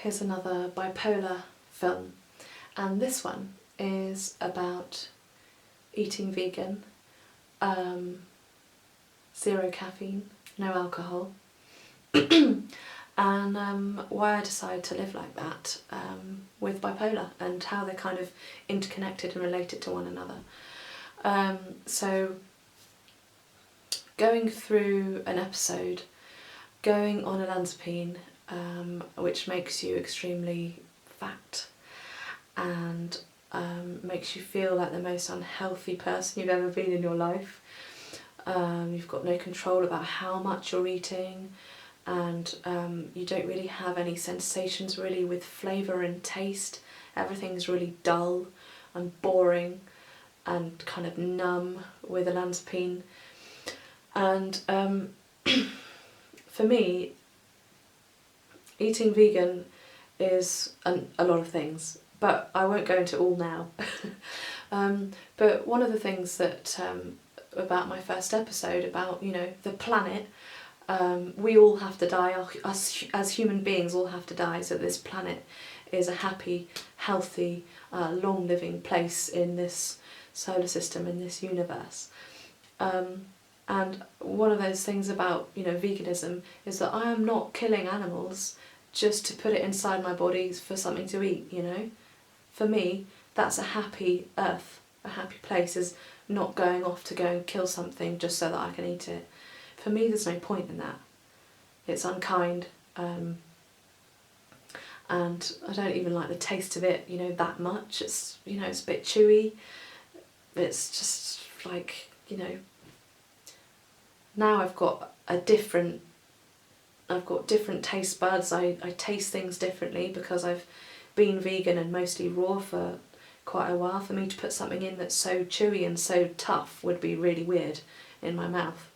here's another bipolar film, and this one is about eating vegan, zero caffeine, no alcohol, and why I decided to live like that with bipolar, and how they're kind of interconnected and related to one another. So going through an episode, going on olanzapine, which makes you extremely fat and makes you feel like the most unhealthy person you've ever been in your life. You've got no control about how much you're eating, and you don't really have any sensations really with flavour and taste. Everything's really dull and boring and kind of numb with olanzapine. And for me, eating vegan is a lot of things, but I won't go into all now. But one of the things that about my first episode, about, you know, the planet, we all have to die, us as human beings all have to die, so this planet is a happy, healthy, long living place in this solar system, in this universe. And one of those things about, you know, veganism is that I am not killing animals just to put it inside my body for something to eat, you know. For me, that's a happy earth, a happy place, is not going off to go and kill something just so that I can eat it. For me, there's no point in that. It's unkind, and I don't even like the taste of it, you know, that much. It's, you know, it's a bit chewy. It's just like, you know, now I've got different taste buds. I taste things differently because I've been vegan and mostly raw for quite a while. For me to put something in that's so chewy and so tough would be really weird in my mouth.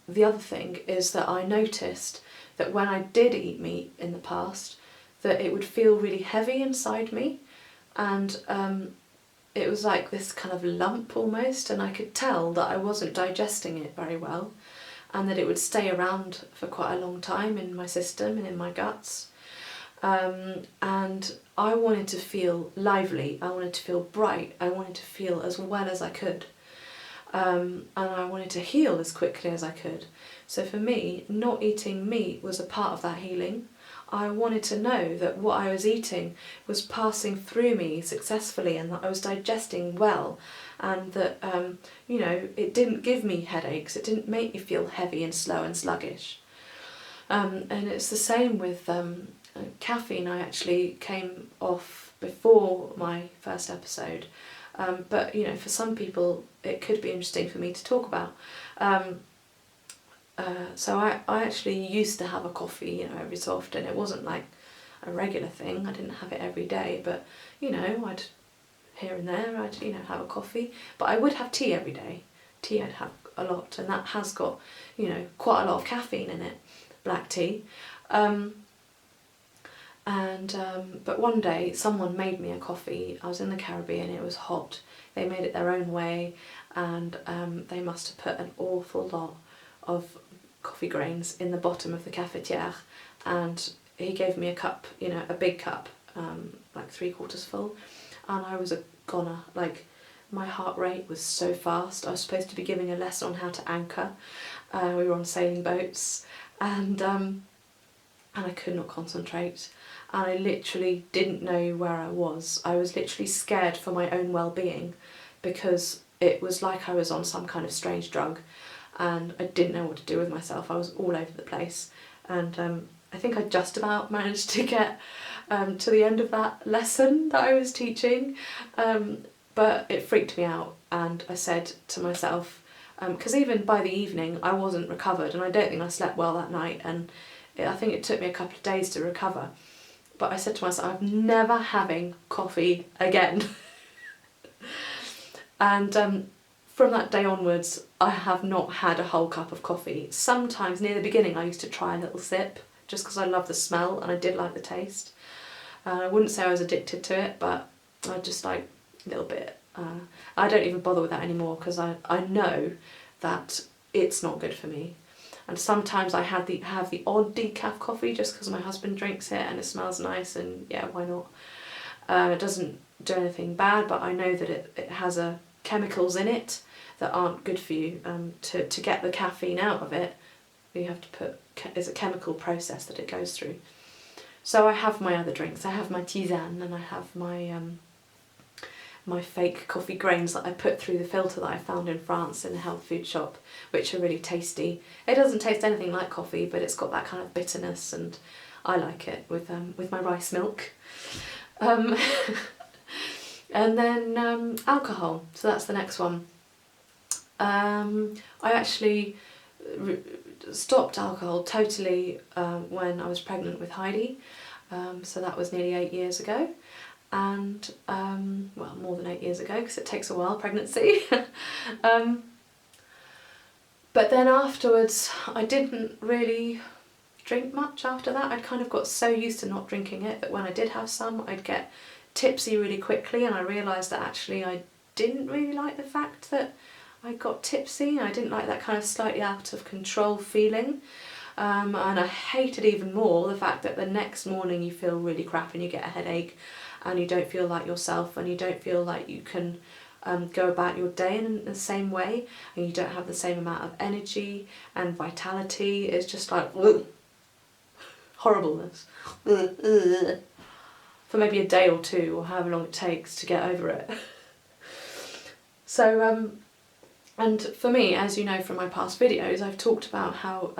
The other thing is that I noticed that when I did eat meat in the past, that it would feel really heavy inside me, and it was like this kind of lump almost, and I could tell that I wasn't digesting it very well, and that it would stay around for quite a long time in my system and in my guts. And I wanted to feel lively, I wanted to feel bright, I wanted to feel as well as I could. And I wanted to heal as quickly as I could. So for me, not eating meat was a part of that healing. I wanted to know that what I was eating was passing through me successfully, and that I was digesting well, and that, you know, it didn't give me headaches, it didn't make me feel heavy and slow and sluggish. And it's the same with caffeine. I actually came off before my first episode. But, you know, for some people it could be interesting for me to talk about. So I actually used to have a coffee, you know, every so often. It wasn't like a regular thing, I didn't have it every day, but, you know, I'd here and there, I'd, you know, have a coffee. But I would have tea every day. Tea I'd have a lot, and that has got, you know, quite a lot of caffeine in it, black tea. But one day someone made me a coffee. I was in the Caribbean, it was hot. They made it their own way, and they must have put an awful lot of coffee grains in the bottom of the cafetiere, and he gave me a cup, you know, a big cup, like 3/4 full, and I was a goner. Like, my heart rate was so fast. I was supposed to be giving a lesson on how to anchor. We were on sailing boats, and I could not concentrate, and I literally didn't know where I was. I was literally scared for my own well-being, because it was like I was on some kind of strange drug, and I didn't know what to do with myself. I was all over the place, and I think I just about managed to get to the end of that lesson that I was teaching, but it freaked me out, and I said to myself, because even by the evening I wasn't recovered, and I don't think I slept well that night, and I think it took me a couple of days to recover, but I said to myself, I'm never having coffee again. And from that day onwards, I have not had a whole cup of coffee. Sometimes near the beginning I used to try a little sip, just because I love the smell and I did like the taste. I wouldn't say I was addicted to it, but I just like a little bit. I don't even bother with that anymore, because I know that it's not good for me. And sometimes I have the odd decaf coffee just because my husband drinks it and it smells nice, and yeah, why not? It doesn't do anything bad, but I know that it has chemicals in it that aren't good for you. To get the caffeine out of it, you have to it's a chemical process that it goes through. So I have my other drinks. I have my tisane, and I have my my fake coffee grains that I put through the filter that I found in France in a health food shop, which are really tasty. It doesn't taste anything like coffee, but it's got that kind of bitterness, and I like it with my rice milk. And then alcohol, so that's the next one. I actually stopped alcohol totally when I was pregnant with Heidi, so that was nearly 8 years ago. And well, more than 8 years ago, because it takes a while, pregnancy. But then afterwards I didn't really drink much after that. I'd kind of got so used to not drinking it that when I did have some, I'd get tipsy really quickly, and I realised that actually I didn't really like the fact that I got tipsy. I didn't like that kind of slightly out of control feeling. And I hated even more the fact that the next morning you feel really crap and you get a headache, and you don't feel like yourself, and you don't feel like you can go about your day in the same way, and you don't have the same amount of energy and vitality. It's just like ugh, horribleness for maybe a day or two, or however long it takes to get over it. So and for me, as you know from my past videos, I've talked about how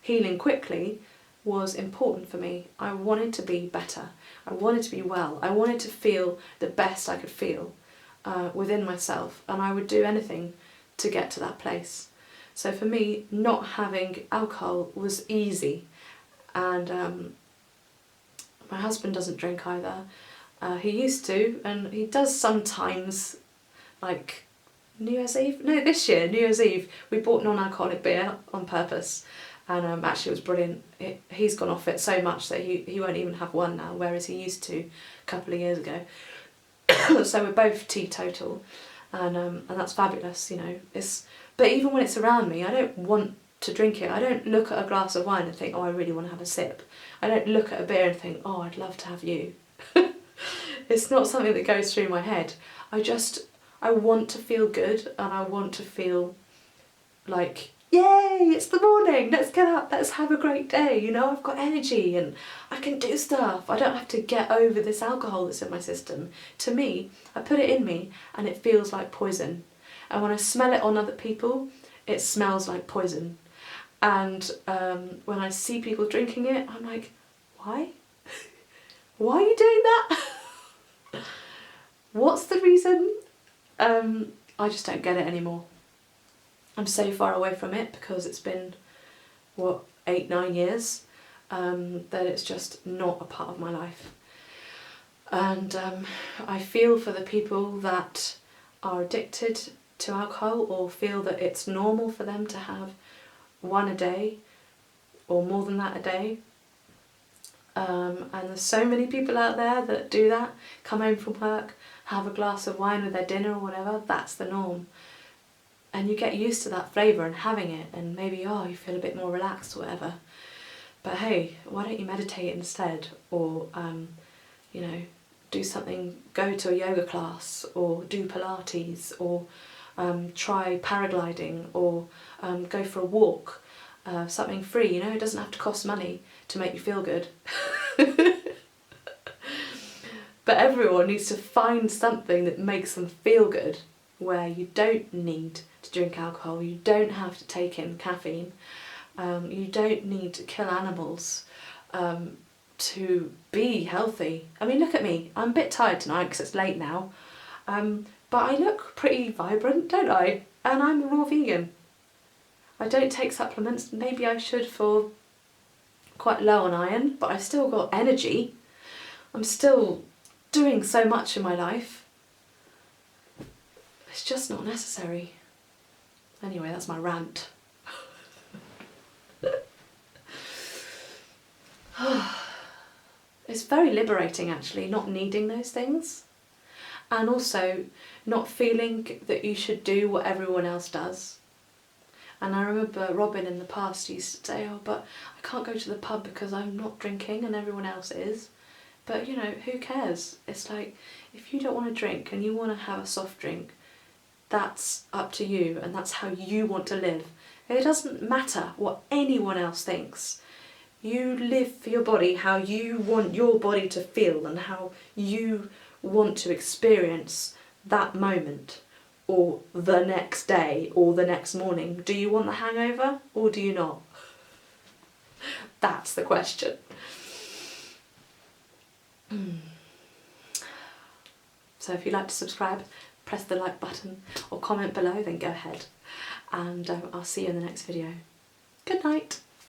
healing quickly was important for me. I wanted to be better. I wanted to be well. I wanted to feel the best I could feel within myself, and I would do anything to get to that place. So for me, not having alcohol was easy. And my husband doesn't drink either. He used to, and he does sometimes, like New Year's Eve? No, this year, New Year's Eve, we bought non-alcoholic beer on purpose. And actually it was brilliant. He's gone off it so much that he won't even have one now, whereas he used to a couple of years ago. So we're both teetotal, and that's fabulous, you know. But even when it's around me, I don't want to drink it. I don't look at a glass of wine and think, oh, I really want to have a sip. I don't look at a beer and think, oh, I'd love to have you. It's not something that goes through my head. I want to feel good, and I want to feel like, yay, it's the morning, let's get up, let's have a great day, you know, I've got energy and I can do stuff. I don't have to get over this alcohol that's in my system. To me, I put it in me and it feels like poison. And when I smell it on other people, it smells like poison. And when I see people drinking it, I'm like, why? Why are you doing that? What's the reason? I just don't get it anymore. I'm so far away from it because it's been, 8-9 years, that it's just not a part of my life. And I feel for the people that are addicted to alcohol, or feel that it's normal for them to have one a day or more than that a day. And there's so many people out there that do that, come home from work, have a glass of wine with their dinner or whatever, that's the norm. And you get used to that flavour and having it, and maybe, you feel a bit more relaxed or whatever. But hey, why don't you meditate instead? Or, you know, do something, go to a yoga class, or do Pilates, or try paragliding, or go for a walk. Something free, you know, it doesn't have to cost money to make you feel good. But everyone needs to find something that makes them feel good, where you don't need to drink alcohol, you don't have to take in caffeine, you don't need to kill animals to be healthy. I mean, look at me, I'm a bit tired tonight because it's late now, but I look pretty vibrant, don't I? And I'm a raw vegan. I don't take supplements. Maybe I should, for quite low on iron, but I've still got energy. I'm still doing so much in my life. It's just not necessary. Anyway, that's my rant. It's very liberating actually, not needing those things. And also not feeling that you should do what everyone else does. And I remember Robin in the past used to say, oh, but I can't go to the pub because I'm not drinking and everyone else is. But you know, who cares? It's like, if you don't want to drink and you want to have a soft drink, that's up to you and that's how you want to live. It doesn't matter what anyone else thinks. You live for your body how you want your body to feel and how you want to experience that moment, or the next day, or the next morning. Do you want the hangover or do you not? That's the question. So if you'd like to subscribe, press the like button or comment below, then go ahead. And I'll see you in the next video. Good night.